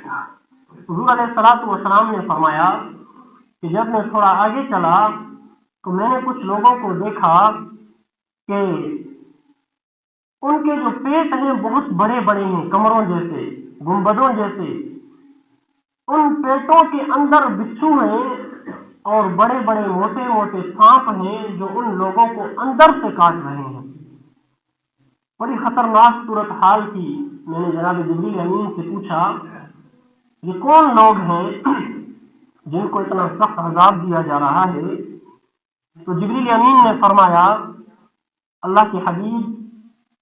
حضور علیہ الصلوۃ والسلام نے فرمایا کہ جب میں تھوڑا آگے چلا تو میں نے کچھ لوگوں کو دیکھا کہ ان کے جو پیٹ ہیں بہت بڑے بڑے ہیں، کمروں جیسے، گنبدوں جیسے۔ ان پیٹوں کے اندر بچھو ہیں اور بڑے بڑے موٹے موٹے سانپ ہیں جو ان لوگوں کو اندر سے کاٹ رہے ہیں۔ بڑی خطرناک صورت حال تھی۔ میں نے جناب جبریل امین سے پوچھا یہ کون لوگ ہیں جن کو اتنا سخت عذاب دیا جا رہا ہے؟ تو جبریل امین نے فرمایا اللہ کے حبیب،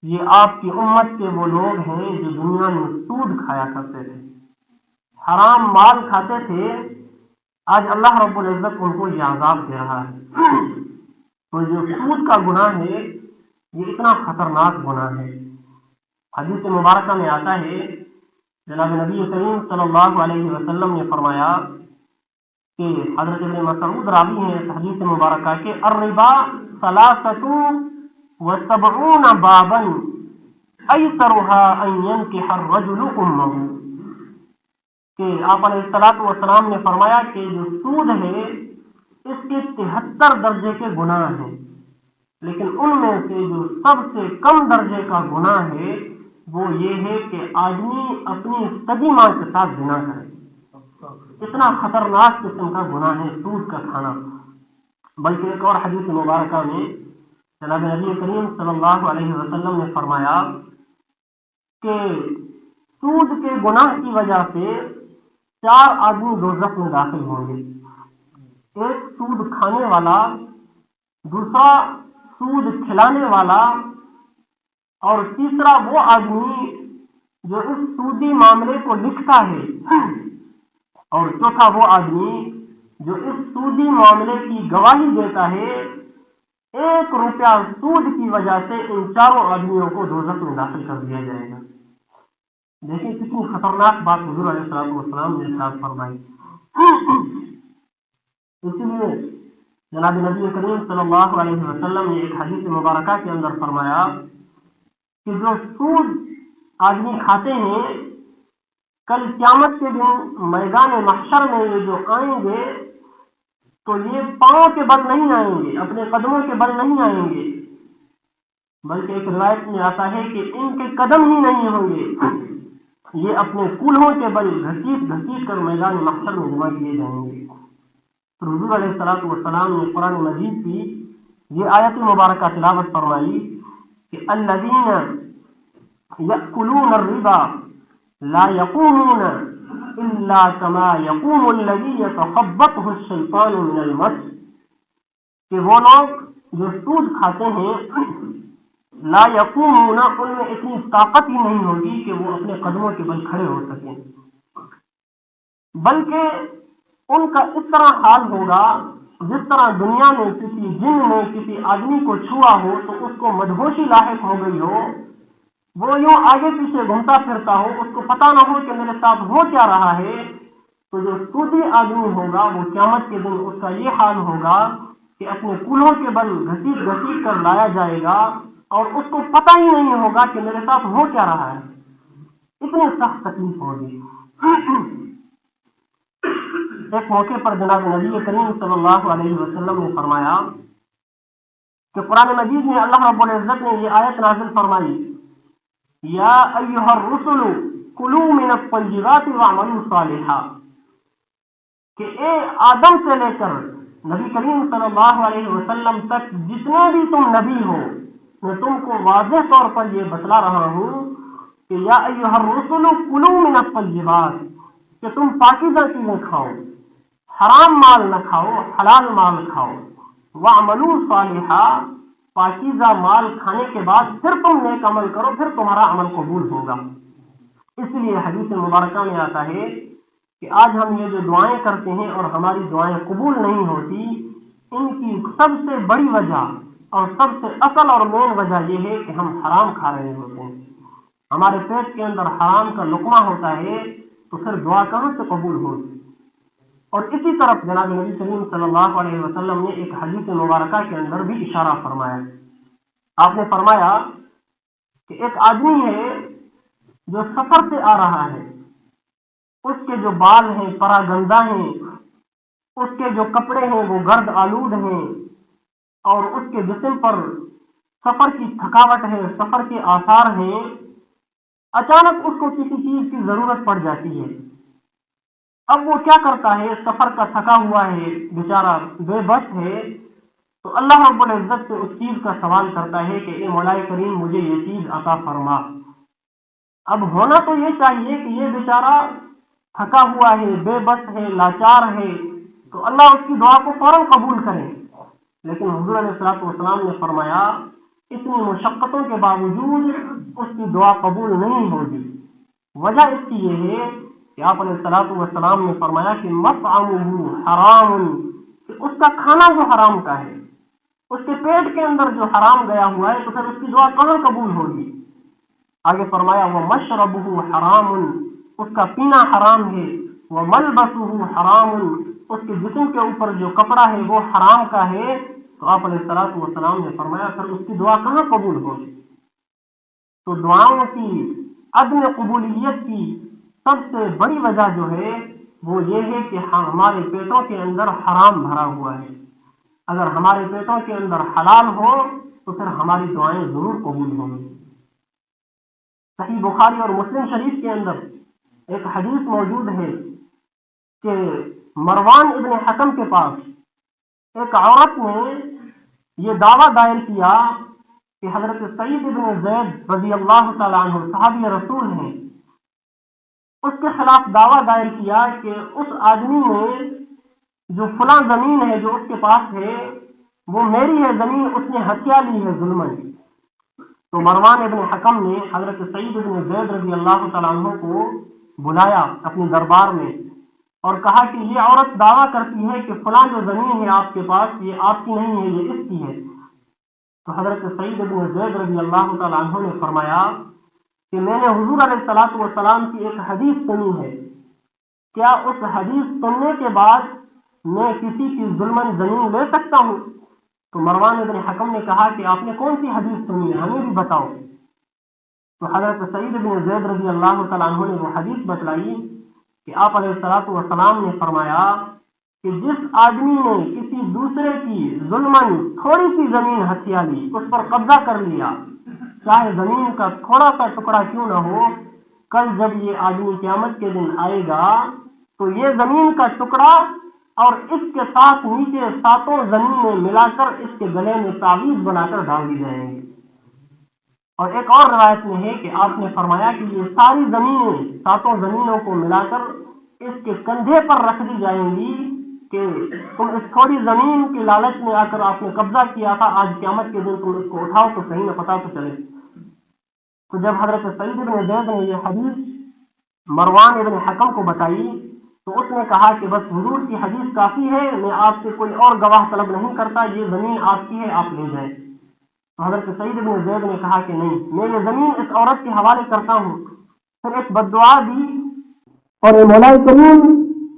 یہ آپ کی امت کے وہ لوگ ہیں جو دنیا میں سود کھایا کرتے تھے، حرام مال کھاتے تھے، آج اللہ رب العزت ان کو یہ عذاب دے رہا ہے۔ تو جو سود کا گناہ ہے یہ اتنا خطرناک گناہ ہے۔ حدیث مبارکہ میں آتا ہے جناب نبی کریم صلی اللہ علیہ وسلم نے فرمایا کہ حضرت ابن مسعود راوی ہیں اس حدیث مبارکہ کے، الربا ثلاثۃ وسبعون بابا ایسرها ان ينكح الرجل امه، کہ آپ علیہ الصلوۃ والسلام نے فرمایا کہ جو سود ہے اس کے 73 درجے کے گناہ ہیں، لیکن ان میں سے جو سب سے کم درجے کا گناہ ہے وہ یہ ہے کہ آدمی اپنی سگی ماں کے ساتھ زنا کرے۔ اتنا خطرناک قسم کا گناہ ہے سود کا کھانا۔ بلکہ ایک اور حدیث مبارکہ میں جناب نبی کریم صلی اللہ علیہ وسلم نے فرمایا کہ سود کے گناہ کی وجہ سے 4 آدمی دوزخ میں داخل ہوں گے۔ ایک سود کھانے والا، دوسرا سود کھلانے والا، اور تیسرا وہ آدمی جو اس سودی معاملے کو لکھتا ہے، اور چوتھا وہ آدمی جو اس سودی معاملے کی گواہی دیتا ہے۔ 1 روپیہ سود کی وجہ سے ان 4 آدمیوں کو دوزخ میں داخل کر دیا جائے گا۔ دیکھیں کتنی خطرناک بات حضور علیہ الصلوۃ والسلام نے ارشاد فرمائی۔ اسی لیے جناب نبی کریم صلی اللہ علیہ وسلم نے ایک حدیث مبارکہ کے اندر فرمایا کہ جو سود آدمی کھاتے ہیں کل قیامت کے دن میدان محشر میں یہ جو آئیں گے تو یہ پاؤں کے بل نہیں آئیں گے، اپنے قدموں کے بل نہیں آئیں گے، بلکہ ایک روایت میں آتا ہے کہ ان کے قدم ہی نہیں ہوں گے، یہ اپنے کولہوں کے بل گھسیٹ گھسیٹ کر میدان محشر میں جمع کیے جائیں گے۔ پھر حضور علیہ الصلوۃ والسلام نے قرآن مجید کی یہ آیت مبارکہ تلاوت فرمائی کہ الذین یأکلون الربا لا یقومون الا کما یقوم الذی یتخبطہ الشیطان من المس، کہ وہ لوگ جو سود کھاتے ہیں لا یقومون، ان میں اتنی طاقت ہی نہیں ہوگی کہ وہ اپنے قدموں کے بل کھڑے ہو سکیں، بلکہ ان کا اس طرح حال ہوگا جس طرح دنیا میں کسی جن نے کسی آدمی کو چھوا ہو تو اس کو مدہوشی لاحق ہو گئی ہو، وہ یوں آگے پیچھے گھومتا پھرتا ہو، اس کو پتہ نہ ہو کہ میرے ساتھ ہو کیا رہا ہے۔ تو جو سودی آدمی ہوگا وہ قیامت کے دن اس کا یہ حال ہوگا کہ اپنے کولہوں کے بل گھسیٹ گھسیٹ کر لایا جائے گا اور اس کو پتہ ہی نہیں ہوگا کہ میرے ساتھ ہو کیا رہا ہے، اتنی سخت تکلیف ہوگی۔ ایک موقع پر جناب نبی کریم صلی اللہ علیہ وسلم نے فرمایا کہ قرآن مجید میں اللہ رب العزت نے یہ آیت نازل فرمائی، یا ایھا الرسل کلوا من الطیبات واعملوا صالحا، کہ اے آدم سے لے کر نبی کریم صلی اللہ علیہ وسلم تک جتنے بھی تم نبی ہو، میں تم کو واضح طور پر یہ بتلا رہا ہوں کہ یا ایھا الرسل کلوا من الطیبات، کہ تم پاکیزہ چیزیں کھاؤ، حرام مال نہ کھاؤ، حلال مال کھاؤ، وَاعْمَلُوا صَالِحًا، پاکیزہ مال کھانے کے بعد پھر تم نیک عمل کرو، پھر تمہارا عمل قبول ہوگا۔ اس لیے حدیث مبارکہ میں آتا ہے کہ آج ہم یہ جو دعائیں کرتے ہیں اور ہماری دعائیں قبول نہیں ہوتی، ان کی سب سے بڑی وجہ اور سب سے اصل اور مین وجہ یہ ہے کہ ہم حرام کھا رہے ہوتے ہیں۔ ہمارے پیٹ کے اندر حرام کا لقمہ ہوتا ہے تو پھر دعا کہاں سے قبول ہوگی؟ اور اسی طرف جناب نبی کریم صلی اللہ علیہ وسلم نے ایک حدیث مبارکہ کے اندر بھی اشارہ فرمایا۔ آپ نے فرمایا کہ ایک آدمی ہے جو سفر سے آ رہا ہے، اس کے جو بال ہیں پراگندہ ہیں، اس کے جو کپڑے ہیں وہ گرد آلود ہیں، اور اس کے جسم پر سفر کی تھکاوٹ ہے، سفر کے آثار ہیں، اچانک اس کو کسی چیز کی ضرورت پڑ جاتی ہے۔ اب وہ کیا کرتا ہے؟ سفر کا تھکا ہوا ہے، بیچارہ بے بس ہے، تو اللہ رب العزت سے اس چیز کا سوال کرتا ہے کہ اے مولا کریم مجھے یہ چیز عطا فرما۔ اب ہونا تو یہ چاہیے کہ یہ بیچارہ تھکا ہوا ہے، بے بس ہے، لاچار ہے، تو اللہ اس کی دعا کو فوراً قبول کرے، لیکن حضور علیہ الصلوۃ والسلام نے فرمایا اتنی مشقتوں کے باوجود اس کی دعا قبول نہیں ہوگی۔ وجہ اس کی یہ ہے کہ آپ علیہ الصلوۃ والسلام نے فرمایا کہ مطعمہ حرام، کہ اس کا کھانا جو حرام کا ہے، اس کے پیٹ کے اندر جو حرام گیا ہوا ہے، تو پھر اس کی دعا کہاں قبول ہوگی؟ آگے فرمایا وہ مشربہ حرام، اس کا پینا حرام ہے، وہ ملبسہ حرام، اس کے جسم کے اوپر جو کپڑا ہے وہ حرام کا ہے، تو آپ علیہ الصلوۃ والسلام نے فرمایا پھر اس کی دعا کہاں قبول ہوگی؟ تو دعاؤں کی عدم قبولیت کی سب سے بڑی وجہ جو ہے وہ یہ ہے کہ ہمارے پیٹوں کے اندر حرام بھرا ہوا ہے۔ اگر ہمارے پیٹوں کے اندر حلال ہو تو پھر ہماری دعائیں ضرور قبول ہوں گی۔ صحیح بخاری اور مسلم شریف کے اندر ایک حدیث موجود ہے کہ مروان ابن حکم کے پاس ایک عورت نے یہ دعویٰ دائر کیا کہ حضرت سعید ابن زید رضی اللہ تعالیٰ عنہ صحابی رسول ہیں، اس کے خلاف دعویٰ دائر کیا کہ اس آدمی نے جو فلاں زمین ہے جو اس کے پاس ہے وہ میری ہے زمین، اس نے ہتھیا لی ہے ظلماً۔ تو مروان ابن حکم نے حضرت سعید ابن زید رضی اللہ تعالیٰ عنہ کو بلایا اپنے دربار میں اور کہا کہ یہ عورت دعویٰ کرتی ہے کہ فلاں جو زمین ہے آپ کے پاس یہ آپ کی نہیں ہے، یہ اس کی ہے۔ تو حضرت سعید ابن زید رضی اللہ تعالیٰ عنہ نے فرمایا کہ میں نے حضور علیہ الصلوۃ والسلام کی ایک حدیث سنی ہے، کیا اس حدیث سننے کے بعد میں کسی کی ظلماً زمین لے سکتا ہوں؟ تو مروان ابن حکم نے کہا کہ آپ نے کون سی حدیث سنی ہے، ہمیں بھی بتاؤ۔ تو حضرت سعید ابن زید رضی اللہ تعالیٰ عنہ نے وہ حدیث بتلائی کہ آپ علیہ الصلوۃ والسلام نے فرمایا کہ جس آدمی نے کسی دوسرے کی ظلماً تھوڑی سی زمین ہتھیا لی، اس پر قبضہ کر لیا، چاہے زمین کا تھوڑا سا ٹکڑا کیوں نہ ہو، کل جب یہ آدمی قیامت کے دن آئے گا تو یہ زمین کا ٹکڑا اور اس کے ساتھ نیچے ساتوں زمینیں ملا کر اس کے گلے میں تعویذ بنا کر ڈال دی جائیں گے۔ اور ایک اور روایت میں ہے کہ آپ نے فرمایا کہ یہ ساری زمینیں ساتوں زمینوں کو ملا کر اس کے کندھے پر رکھ دی جائیں گی کہ تم اس تھوڑی زمین کے لالچ میں آ کر آپ نے قبضہ کیا تھا، آج قیامت کے دن تم اس کو اٹھاؤ تو صحیح نہ پتہ تو چلے۔ تو جب حضرت سعید بن زید نے یہ حدیث مروان ابن حکم کو بتائی تو اس نے کہا کہ بس حضور کی حدیث کافی ہے، میں آپ سے کوئی اور گواہ طلب نہیں کرتا، یہ زمین آپ کی ہے، آپ لے جائیں۔ تو حضرت سعید بن زید نے کہا کہ نہیں، میں یہ زمین اس عورت کے حوالے کرتا ہوں۔ پھر ایک بد دعا دی اور اے مولا کریم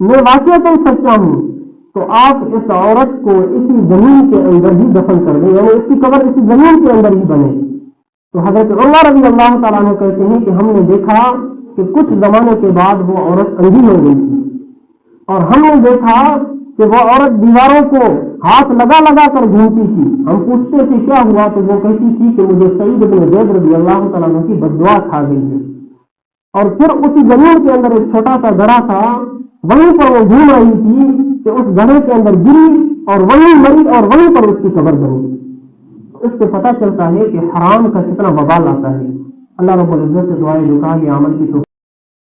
میں واقعتاً سچا ہوں تو آپ اس عورت کو اسی زمین کے اندر ہی دفن کر دیں، یعنی اس کی قبر اسی زمین کے اندر ہی بنے۔ تو حضرت عمر رضی اللہ تعالیٰ عنہ کہتے ہیں کہ ہم نے دیکھا کہ کچھ زمانے کے بعد وہ عورت اندھی ہو گئی تھی، اور ہم نے دیکھا کہ وہ عورت دیواروں کو ہاتھ لگا لگا کر گھومتی تھی۔ ہم پوچھتے کہ کیا ہوا، تو وہ کہتی تھی کہ مجھے سعید بن زید رضی اللہ تعالیٰ عنہ کی بد دعا کھا گئی ہے۔ اور پھر اسی زمین کے اندر ایک چھوٹا سا گڑھا تھا، وہیں پر وہ گھوم رہی تھی کہ اس گڑھے کے اندر گری اور وہیں مری اور وہیں پر اس کی قبر بنی۔ اس سے پتہ چلتا ہے کہ حرام کا کتنا وبال آتا ہے۔ اللہ رب العزت سے دعائیں جو کہا یہ عمل کی